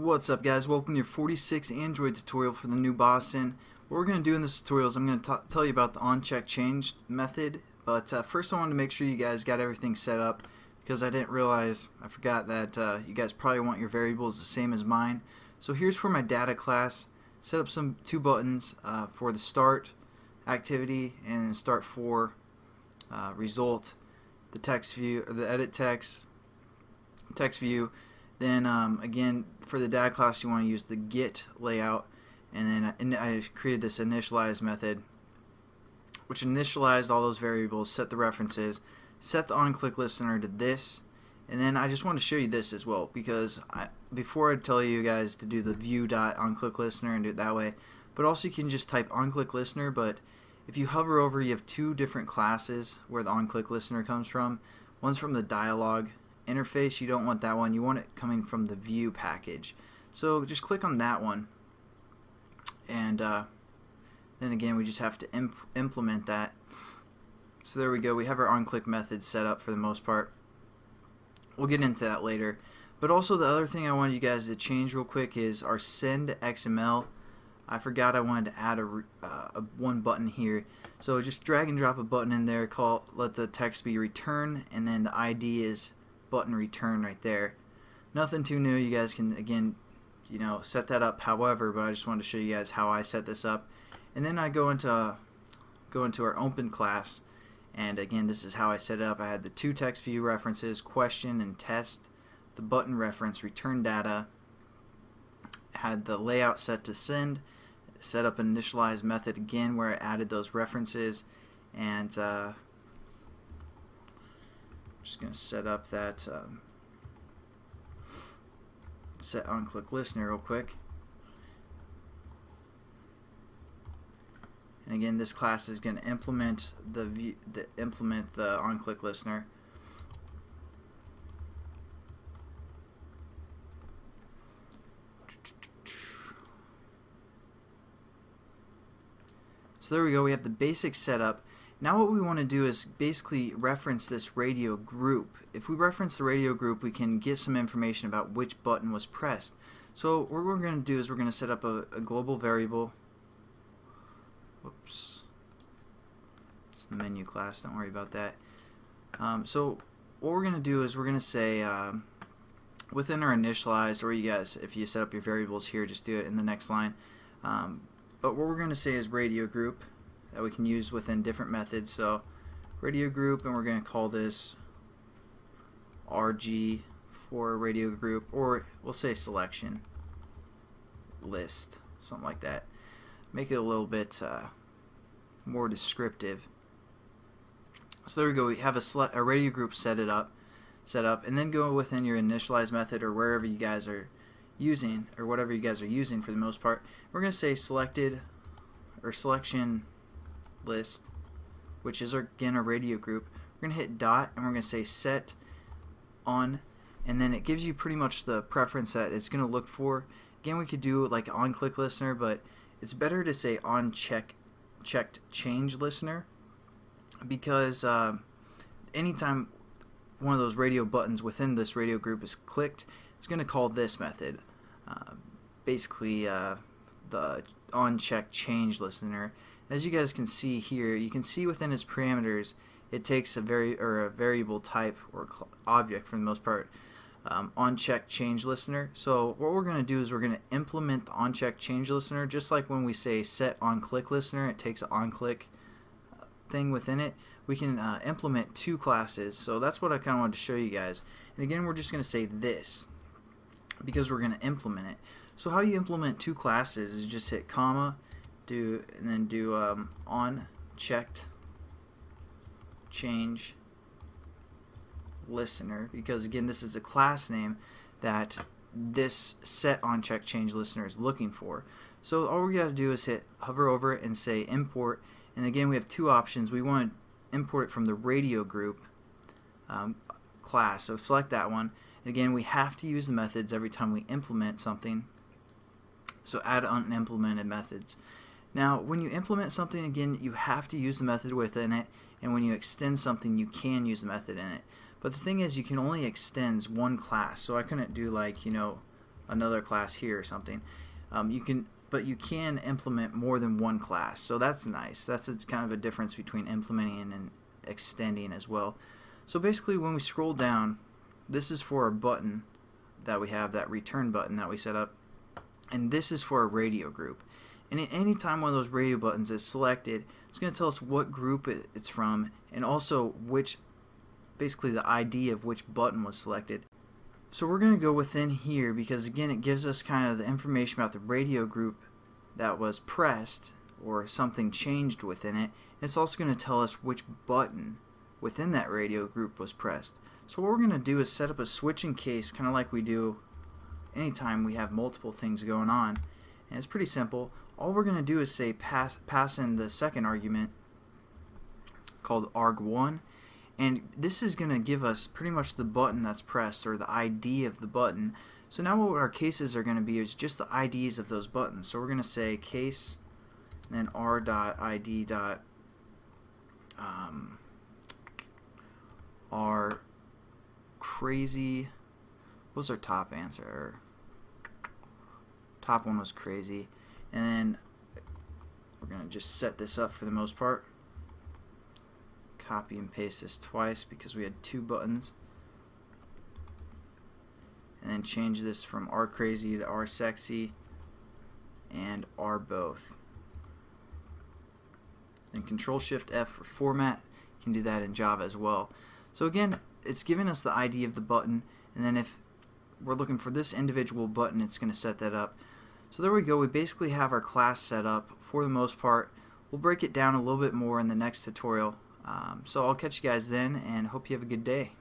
What's up, guys? Welcome to your 46 Android tutorial for the new Boston. What we're going to do in this tutorial is I'm going to tell you about the onCheckedChange method, but first I wanted to make sure you guys got everything set up because I forgot that you guys probably want your variables the same as mine. So here's for my data class. Set up two buttons for the start activity and start for result, the text view, or the edit text view. Then again, for the data class, you want to use the get layout, and then I created this initialize method, which initialized all those variables, set the references, set the onCheckedListener to this, and then I just want to show you this as well because before I tell you guys to do the view.onCheckedListener and do it that way, but also you can just type onCheckedListener. But if you hover over, you have two different classes where the onCheckedListener comes from. One's from the dialog interface. You don't want that one. You want it coming from the view package. So just click on that one, and then again we just have to implement that. So there we go. We have our onClick method set up for the most part. We'll get into that later. But also the other thing I wanted you guys to change real quick is our send XML. I forgot I wanted to add one button here. So just drag and drop a button in there. Let the text be return, and then the ID is button return right there. Nothing too new. You guys can again, set that up however, but I just wanted to show you guys how I set this up. And then I go into our open class, and again this is how I set it up. I had the two text view references, question and test, the button reference, return data, had the layout set to send, set up an initialize method again where I added those references, and just going to set up that set onCheckedListener real quick. And again, this class is going to implement the onCheckedListener. So there we go. We have the basic setup. Now what we want to do is basically reference this radio group. If we reference the radio group, we can get some information about which button was pressed. So what we're going to do is we're going to set up a global variable. Whoops. It's the menu class, don't worry about that. So what we're going to do is we're going to say within our initialized, or you guys, if you set up your variables here, just do it in the next line. But what we're going to say is radio group that we can use within different methods. So radio group, and we're going to call this RG for radio group, or we'll say selection list, something like that. Make it a little bit more descriptive. So there we go. We have a radio group set up, and then go within your initialize method or wherever you guys are using, or whatever you guys are using for the most part. We're going to say selected or selection list, which is again a radio group. We're going to hit dot, and we're going to say set on, and then it gives you pretty much the preference that it's going to look for. Again, we could do like onCheckedListener, but it's better to say onCheckedChangeListener because anytime one of those radio buttons within this radio group is clicked, it's going to call this method, basically the onCheckedChangeListener. As you guys can see here, you can see within its parameters it takes a variable type or object for the most part, onCheckedChangeListener. So what we're going to do is we're going to implement the onCheckedChangeListener just like when we say set onCheckedListener, it takes an onClick thing within it. We can implement two classes, so that's what I kind of wanted to show you guys. And again, we're just going to say this because we're going to implement it. So how you implement two classes is just hit comma, and then do onCheckedChangeListener, because again this is a class name that this set onCheckedChangeListener is looking for. So all we got to do is hover over it and say import, and again we have two options. We want to import it from the radio group class, so select that one. And again, we have to use the methods every time we implement something, so add unimplemented methods. Now when you implement something, again you have to use the method within it, and when you extend something you can use the method in it. But the thing is, you can only extend one class, so I couldn't do like another class here or something. But you can implement more than one class, so that's nice. That's kind of a difference between implementing and extending as well. So basically, when we scroll down, this is for our button that we have, that return button that we set up, and this is for a radio group. And at any time one of those radio buttons is selected, it's going to tell us what group it's from, and also basically the ID of which button was selected. So we're going to go within here because again it gives us kind of the information about the radio group that was pressed or something changed within it. And it's also going to tell us which button within that radio group was pressed. So what we're going to do is set up a switching case, kind of like we do anytime we have multiple things going on. And it's pretty simple. All we're going to do is say pass in the second argument called arg1, and this is going to give us pretty much the button that's pressed, or the ID of the button. So now what our cases are going to be is just the IDs of those buttons. So we're going to say case, and then r.id. R crazy. What was our top answer? Top one was crazy. And then we're going to just set this up for the most part. Copy and paste this twice because we had two buttons. And then change this from R crazy to R sexy and R both. Then Control Shift F for format. You can do that in Java as well. So again, it's giving us the ID of the button, and then if we're looking for this individual button, it's going to set that up. So there we go. We basically have our class set up for the most part. We'll break it down a little bit more in the next tutorial. So I'll catch you guys then, and hope you have a good day.